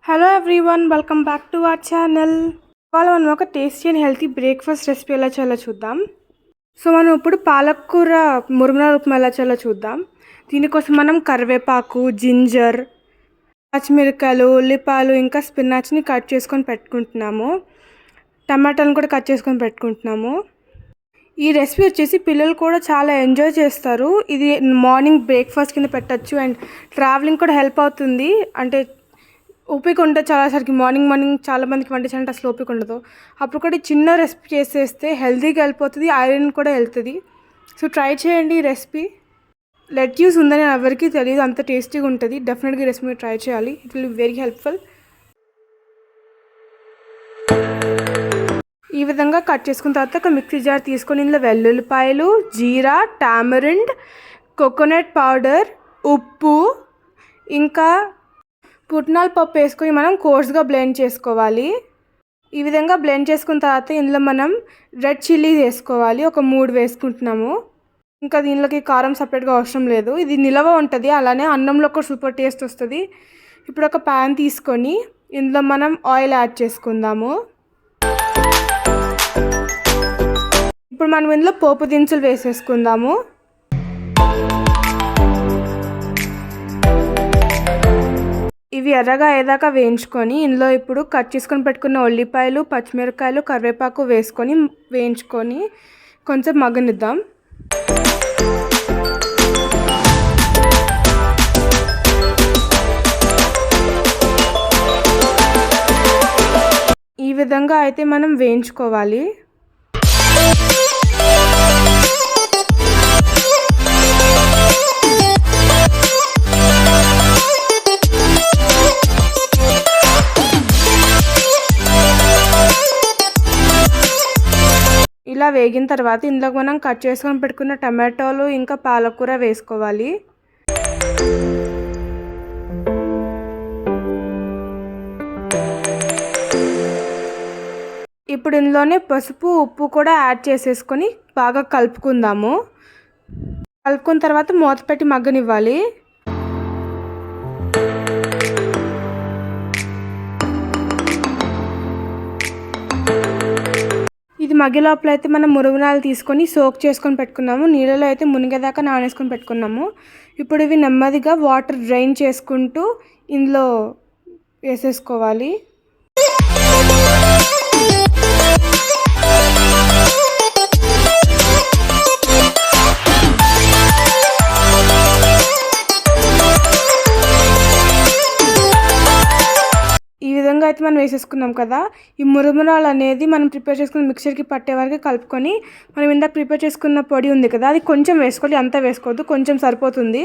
Hello everyone, welcome back to our channel. ఇవాళ మనం ఒక tasty and healthy breakfast recipe ఎలా చేయాలో చూద్దాం. మనం ఇప్పుడు పాలకూర మురుమురాల ఉప్మా ఎలా చేయాలో చూద్దాం. దీనికోసం మనం కరివేపాకు, జింజర్, పచ్చిమిరపకాయలు, ఉల్లిపాయలు ఇంకా స్పినాచ్ని కట్ చేసుకొని పెట్టుకుంటున్నాము. టమాటాలను కూడా కట్ చేసుకొని పెట్టుకుంటున్నాము. ఈ రెసిపీ వచ్చేసి పిల్లలు కూడా చాలా ఎంజాయ్ చేస్తారు. ఇది మార్నింగ్ బ్రేక్ఫాస్ట్ కింద పెట్టచ్చు అండ్ ట్రావెలింగ్ కూడా హెల్ప్ అవుతుంది. అంటే ఓపిక ఉంటుంది చాలాసారికి మార్నింగ్ చాలామందికి వంట చేయాలంటే అసలు ఓపిక ఉండదు. అప్పుడు కూడా చిన్న రెసిపీ చేసేస్తే హెల్తీగా వెళ్ళిపోతుంది, ఐరన్ కూడా వెళ్తుంది. సో ట్రై చేయండి ఈ రెసిపీ. లెట్యూస్ ఉందని ఎవరికీ తెలియదు, అంత టేస్టీగా ఉంటుంది. డెఫినెట్గా ఈ రెసిపీ ట్రై చేయాలి, it will be very helpful. ఈ విధంగా కట్ చేసుకున్న తర్వాత ఒక మిక్సీ జార్ తీసుకొని ఇందులో వెల్లుల్లిపాయలు, జీరా, టామరిండ్, కోకోనట్ పౌడర్, ఉప్పు ఇంకా పుట్నాల పప్పు వేసుకొని మనం కోర్స్గా బ్లెండ్ చేసుకోవాలి. ఈ విధంగా బ్లెండ్ చేసుకున్న తర్వాత ఇందులో మనం రెడ్ చిల్లీస్ వేసుకోవాలి. ఒక 3 వేసుకుంటున్నాము. ఇంకా దీనిలోకి కారం సపరేట్గా అవసరం లేదు, ఇది నిలవ ఉంటుంది. అలానే అన్నంలో కూడా సూపర్ టేస్ట్ వస్తుంది. ఇప్పుడు ఒక ప్యాన్ తీసుకొని ఇందులో మనం ఆయిల్ యాడ్ చేసుకుందాము. ఇప్పుడు మనం ఇందులో పోపు దినుసులు వేసేసుకుందాము. ఇవి ఎర్రగా అయ్యేదాకా వేయించుకొని ఇందులో ఇప్పుడు కట్ చేసుకొని పెట్టుకున్న ఉల్లిపాయలు, పచ్చిమిరపకాయలు, కరివేపాకు వేసుకొని వేయించుకొని కొంచెం మగ్గనిద్దాం. ఈ విధంగా అయితే మనం వేయించుకోవాలి. ఇలా వేగిన తర్వాత ఇందులో మనం కట్ చేసుకొని పెట్టుకున్న టమాటోలు ఇంకా పాలకూర వేసుకోవాలి. ఇప్పుడు ఇందులోనే పసుపు, ఉప్పు కూడా యాడ్ చేసేసుకొని బాగా కలుపుకుందాము. కలుపుకున్న తర్వాత మూత పెట్టి మగ్గనివ్వాలి. ఇది మగ్గే లోపల అయితే మనం మురుగునాలు తీసుకొని సోక్ చేసుకొని పెట్టుకున్నాము. నీళ్ళలో అయితే మునిగేదాకా నానేసుకొని పెట్టుకున్నాము. ఇప్పుడు ఇవి నెమ్మదిగా వాటర్ డ్రైన్ చేసుకుంటూ ఇందులో వేసేసుకోవాలి. ఈ విధంగా అయితే మనం వేసేసుకున్నాం కదా. ఈ మురుమురాలు అనేది మనం ప్రిపేర్ చేసుకున్న మిక్చర్కి పట్టే వరకు కలుపుకొని మనం ఇందాక ప్రిపేర్ చేసుకున్న పొడి ఉంది కదా, అది కొంచెం వేసుకోవాలి, అంతా వేసుకోవద్దు, కొంచెం సరిపోతుంది.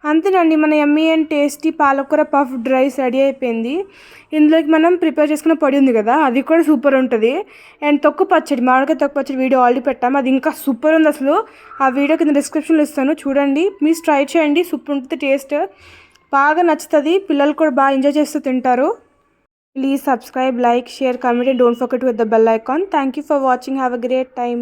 అంతేనండి, మన యమ్మీ అండ్ టేస్టీ పాలకూర పఫ్ రైస్ రెడీ అయిపోయింది. ఇందులోకి మనం ప్రిపేర్ చేసుకున్న పొడి ఉంది కదా, అది కూడా సూపర్ ఉంటుంది. అండ్ తొక్కు పచ్చడి, మామిడికాయ తొక్కు పచ్చడి వీడియో ఆల్రెడీ పెట్టాము, అది ఇంకా సూపర్ ఉంది అసలు. ఆ వీడియో కింద డిస్క్రిప్షన్లో ఇస్తాను, చూడండి, ప్లీజ్ ట్రై చేయండి. సూపర్ ఉంటుంది, టేస్ట్ బాగా నచ్చుతుంది. పిల్లలు కూడా బాగా ఎంజాయ్ చేస్తూ తింటారు. Please subscribe, like, share, comment and don't forget to hit the bell icon. Thank you for watching. Have a great time.